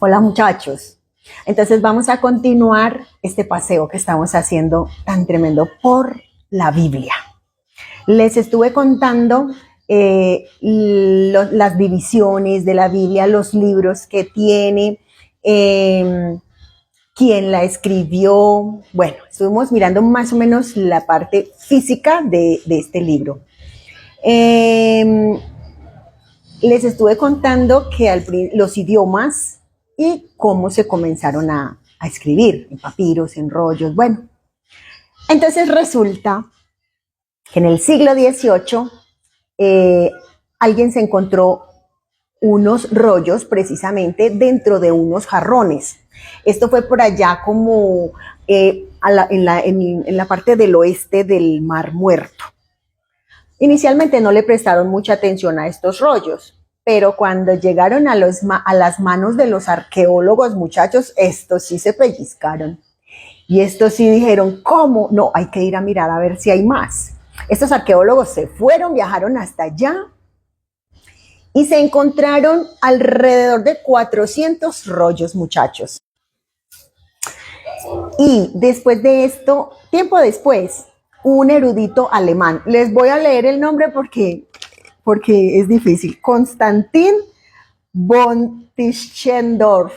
Hola muchachos, entonces vamos a continuar este paseo que estamos haciendo tan tremendo por la Biblia. Les estuve contando las divisiones de la Biblia, los libros que tiene, quién la escribió. Bueno, estuvimos mirando más o menos la parte física de este libro. Les estuve contando que los idiomas y cómo se comenzaron a escribir en papiros, en rollos. Bueno, entonces resulta que en el siglo XVIII alguien se encontró unos rollos precisamente dentro de unos jarrones. Esto fue por allá como en la parte del oeste del Mar Muerto. Inicialmente no le prestaron mucha atención a estos rollos, pero cuando llegaron a las manos de los arqueólogos, muchachos, estos sí se pellizcaron. Y estos sí dijeron, ¿cómo? No, hay que ir a mirar a ver si hay más. Estos arqueólogos se fueron, viajaron hasta allá y se encontraron alrededor de 400 rollos, muchachos. Y después de esto, tiempo después, un erudito alemán, les voy a leer el nombre porque es difícil, Konstantin von Tischendorf,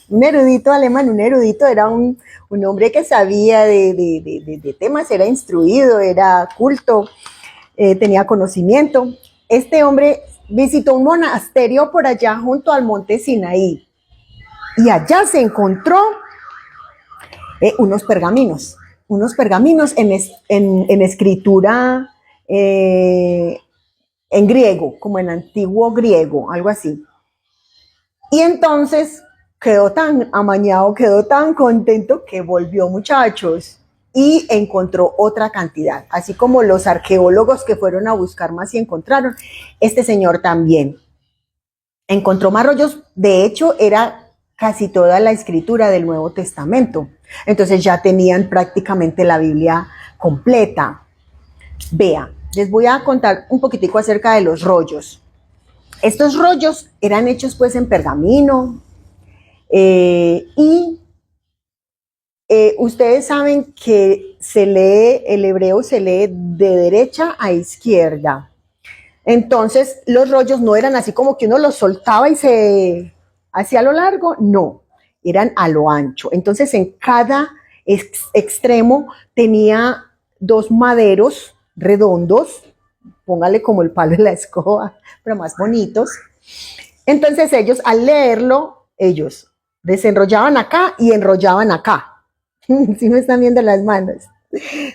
un erudito alemán, era un hombre que sabía de temas, era instruido, era culto, tenía conocimiento. Este hombre visitó un monasterio por allá junto al monte Sinaí y allá se encontró unos pergaminos en escritura en griego, como en antiguo griego, algo así. Y entonces quedó tan amañado, quedó tan contento que volvió, muchachos, y encontró otra cantidad. Así como los arqueólogos que fueron a buscar más y encontraron, este señor también encontró más rollos. De hecho, era casi toda la escritura del Nuevo Testamento. Entonces ya tenían prácticamente la Biblia completa. Vea, les voy a contar un poquitico acerca de los rollos. Estos rollos eran hechos pues en pergamino ustedes saben que el hebreo se lee de derecha a izquierda. Entonces los rollos no eran así como que uno los soltaba y se hacía a lo largo, no, eran a lo ancho. Entonces en cada extremo tenía dos maderos redondos, póngale como el palo de la escoba, pero más bonitos. Entonces ellos al leerlo, ellos desenrollaban acá y enrollaban acá. ¿Sí me están viendo las manos?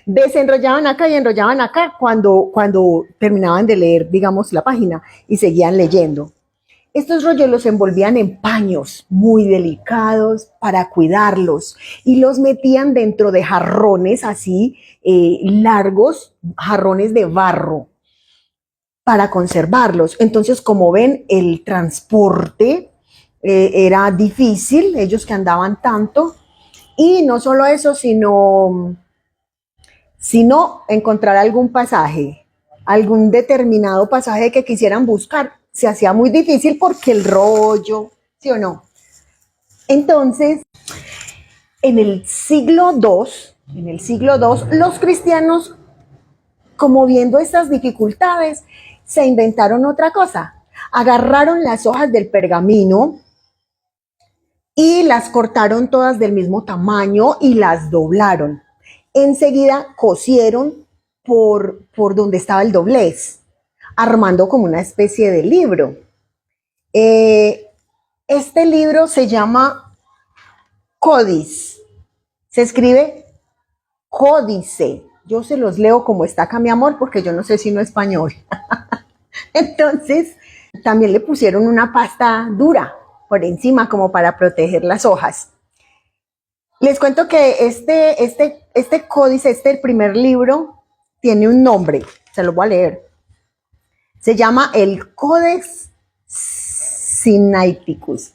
Desenrollaban acá y enrollaban acá cuando terminaban de leer, digamos, la página y seguían leyendo. Estos rollos los envolvían en paños muy delicados para cuidarlos y los metían dentro de jarrones así largos, jarrones de barro para conservarlos. Entonces, como ven, el transporte era difícil, ellos que andaban tanto, y no solo eso, sino encontrar algún pasaje, algún determinado pasaje que quisieran buscar, se hacía muy difícil porque el rollo, ¿sí o no? Entonces, en el siglo II, los cristianos, como viendo estas dificultades, se inventaron otra cosa. Agarraron las hojas del pergamino y las cortaron todas del mismo tamaño y las doblaron. Enseguida cosieron por donde estaba el doblez, armando como una especie de libro. Este libro se llama Códice. Se escribe códice. Yo se los leo como está acá, mi amor, porque yo no sé sino español. Entonces, también le pusieron una pasta dura por encima como para proteger las hojas. Les cuento que este códice, el primer libro, tiene un nombre, se lo voy a leer. Se llama el Codex Sinaiticus,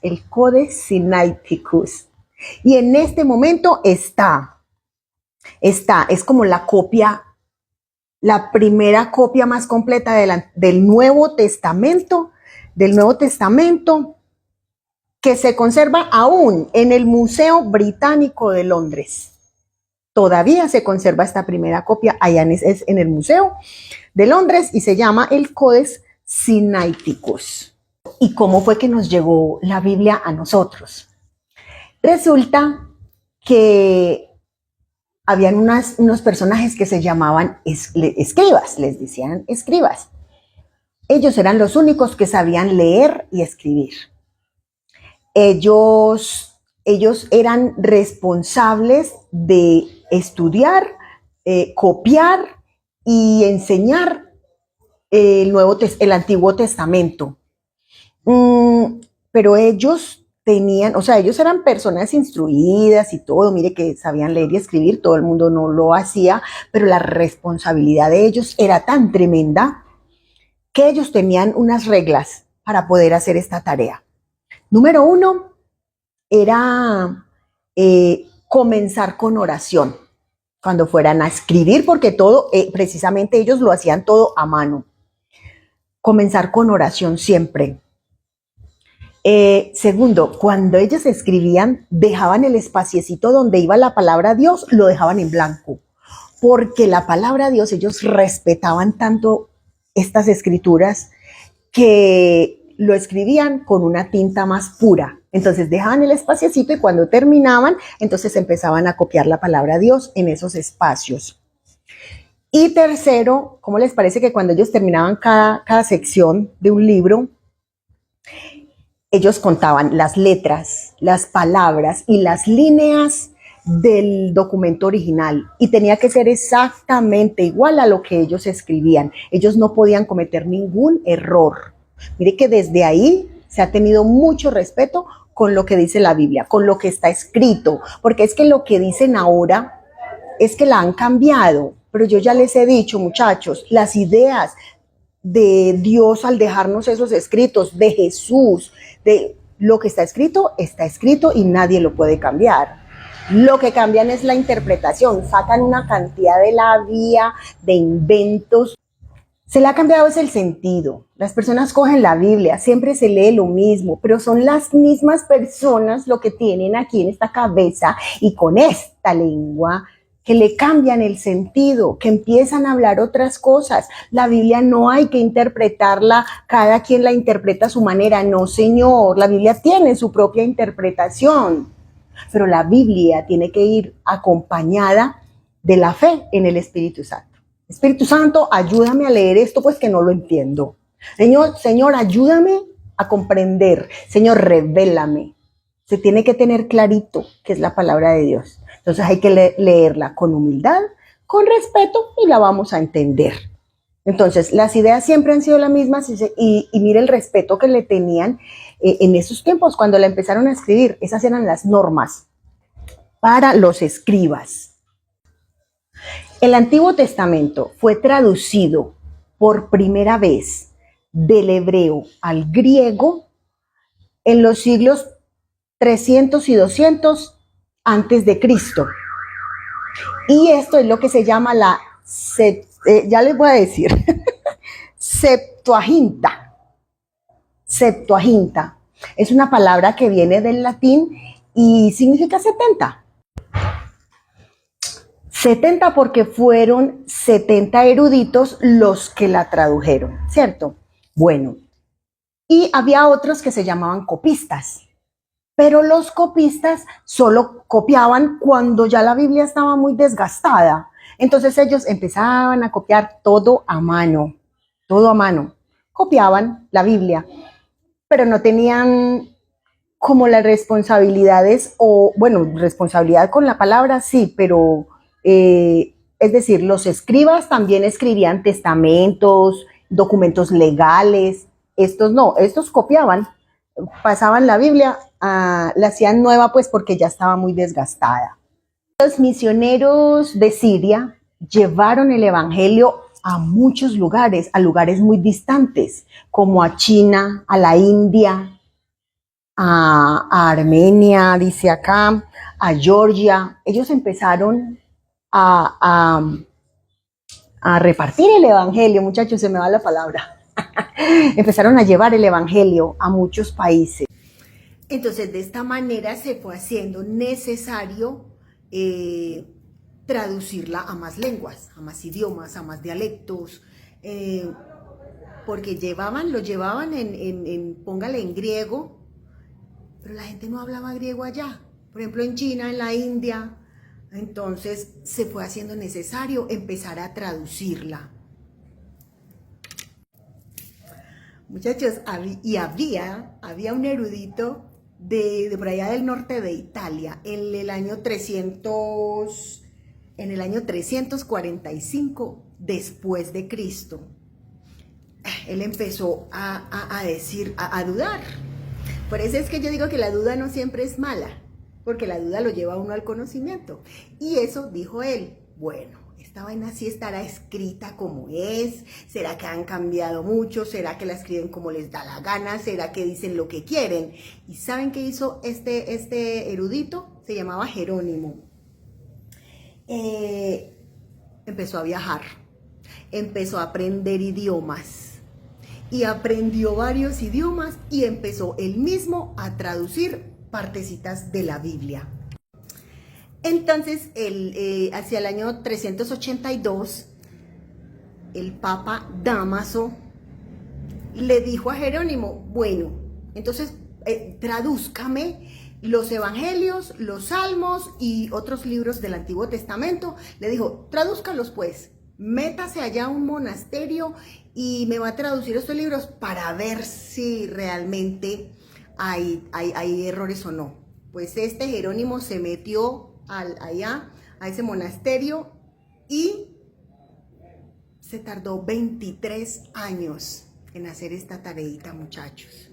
Y en este momento es como la primera copia más completa del Nuevo Testamento, del Nuevo Testamento que se conserva aún en el Museo Británico de Londres. Todavía se conserva esta primera copia allá en el Museo de Londres y se llama el Codex Sinaiticus. ¿Y cómo fue que nos llegó la Biblia a nosotros? Resulta que habían unos personajes que se llamaban escribas, les decían escribas. Ellos eran los únicos que sabían leer y escribir. Ellos eran responsables de estudiar, copiar y enseñar el Antiguo Testamento. Pero ellos ellos eran personas instruidas y todo, mire que sabían leer y escribir, todo el mundo no lo hacía, pero la responsabilidad de ellos era tan tremenda que ellos tenían unas reglas para poder hacer esta tarea. Número 1 era comenzar con oración cuando fueran a escribir, porque todo, precisamente ellos lo hacían todo a mano. Comenzar con oración siempre. Segundo, cuando ellos escribían, dejaban el espaciecito donde iba la palabra Dios, lo dejaban en blanco, porque la palabra Dios, ellos respetaban tanto estas escrituras que lo escribían con una tinta más pura. Entonces dejaban el espaciecito y cuando terminaban, entonces empezaban a copiar la palabra Dios en esos espacios. Y tercero, ¿cómo les parece que cuando ellos terminaban cada sección de un libro, ellos contaban las letras, las palabras y las líneas del documento original y tenía que ser exactamente igual a lo que ellos escribían? Ellos no podían cometer ningún error. Mire que desde ahí se ha tenido mucho respeto con lo que dice la Biblia, con lo que está escrito, porque es que lo que dicen ahora es que la han cambiado, pero yo ya les he dicho, muchachos, las ideas de Dios al dejarnos esos escritos, de Jesús, de lo que está escrito y nadie lo puede cambiar. Lo que cambian es la interpretación, sacan una cantidad de labia, de inventos. Se le ha cambiado es el sentido. Las personas cogen la Biblia, siempre se lee lo mismo, pero son las mismas personas lo que tienen aquí en esta cabeza y con esta lengua que le cambian el sentido, que empiezan a hablar otras cosas. La Biblia no hay que interpretarla, cada quien la interpreta a su manera. No, señor, la Biblia tiene su propia interpretación, pero la Biblia tiene que ir acompañada de la fe en el Espíritu Santo. Espíritu Santo, ayúdame a leer esto, pues que no lo entiendo. Señor, ayúdame a comprender. Señor, revélame. Se tiene que tener clarito qué es la palabra de Dios. Entonces hay que leerla con humildad, con respeto y la vamos a entender. Entonces las ideas siempre han sido las mismas y mire el respeto que le tenían en esos tiempos cuando la empezaron a escribir. Esas eran las normas para los escribas. El Antiguo Testamento fue traducido por primera vez del hebreo al griego en los siglos 300 y 200 antes de Cristo. Y esto es lo que se llama ya les voy a decir, Septuaginta. Septuaginta. Es una palabra que viene del latín y significa 70. 70 porque fueron 70 eruditos los que la tradujeron, ¿cierto? Bueno, y había otros que se llamaban copistas, pero los copistas solo copiaban cuando ya la Biblia estaba muy desgastada. Entonces ellos empezaban a copiar todo a mano, todo a mano. Copiaban la Biblia, pero no tenían como las responsabilidades, responsabilidad con la palabra sí, pero es decir, los escribas también escribían testamentos, documentos legales. Estos no, estos copiaban, pasaban la Biblia, la hacían nueva pues porque ya estaba muy desgastada. Los misioneros de Siria llevaron el evangelio a muchos lugares, a lugares muy distantes, como a China, a la India, a Armenia, dice acá, a Georgia. Ellos empezaron a repartir el evangelio, muchachos, se me va la palabra. Empezaron a llevar el evangelio a muchos países. Entonces, de esta manera se fue haciendo necesario traducirla a más lenguas, a más idiomas, a más dialectos, porque lo llevaban póngale en griego, pero la gente no hablaba griego allá. Por ejemplo, en China, en la India. Entonces se fue haciendo necesario empezar a traducirla. Muchachos, había un erudito de por allá del norte de Italia, en el año 345 después de Cristo. Él empezó a decir, a dudar. Por eso es que yo digo que la duda no siempre es mala, porque la duda lo lleva a uno al conocimiento. Y eso dijo él, bueno, esta vaina sí estará escrita como es, ¿será que han cambiado mucho? ¿Será que la escriben como les da la gana? ¿Será que dicen lo que quieren? ¿Y saben qué hizo este erudito? Se llamaba Jerónimo. Empezó a viajar, empezó a aprender idiomas. Y aprendió varios idiomas y empezó él mismo a traducir partecitas de la Biblia. Entonces, hacia el año 382, el Papa Dámaso le dijo a Jerónimo, bueno, entonces tradúzcame los evangelios, los salmos y otros libros del Antiguo Testamento. Le dijo, tradúzcalos pues, métase allá a un monasterio y me va a traducir estos libros para ver si realmente hay errores o no. Pues este Jerónimo se metió allá a ese monasterio y se tardó 23 años en hacer esta tareita, muchachos.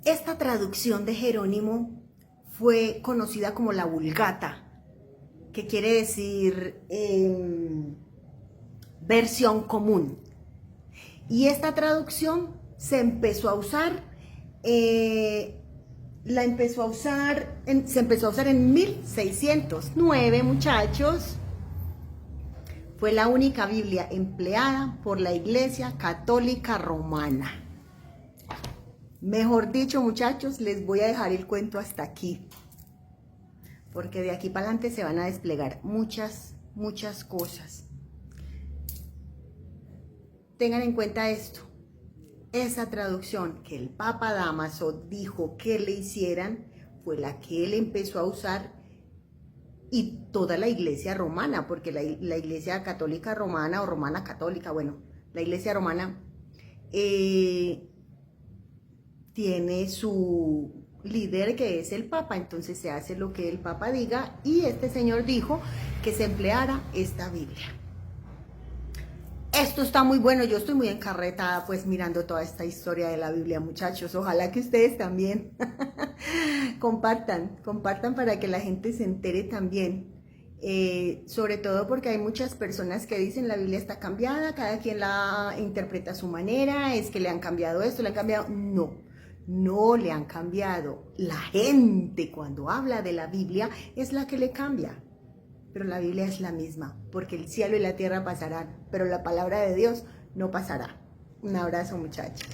Esta traducción de Jerónimo fue conocida como la Vulgata, que quiere decir versión común. Y esta traducción se empezó a usar, se empezó a usar en 1609, muchachos. Fue la única Biblia empleada por la Iglesia Católica Romana. Mejor dicho, muchachos, les voy a dejar el cuento hasta aquí, porque de aquí para adelante se van a desplegar muchas cosas. Tengan en cuenta esto. Esa traducción que el Papa Dámaso dijo que le hicieran fue la que él empezó a usar, y toda la Iglesia romana, porque la Iglesia Católica Romana o Romana Católica, bueno, la Iglesia Romana tiene su líder que es el Papa, entonces se hace lo que el Papa diga, y este señor dijo que se empleara esta Biblia. Esto está muy bueno, yo estoy muy encarretada pues mirando toda esta historia de la Biblia, muchachos. Ojalá que ustedes también compartan para que la gente se entere también. Sobre todo porque hay muchas personas que dicen la Biblia está cambiada, cada quien la interpreta a su manera, es que le han cambiado esto, le han cambiado. No le han cambiado. La gente cuando habla de la Biblia es la que le cambia. Pero la Biblia es la misma, porque el cielo y la tierra pasarán, pero la palabra de Dios no pasará. Un abrazo, muchachos.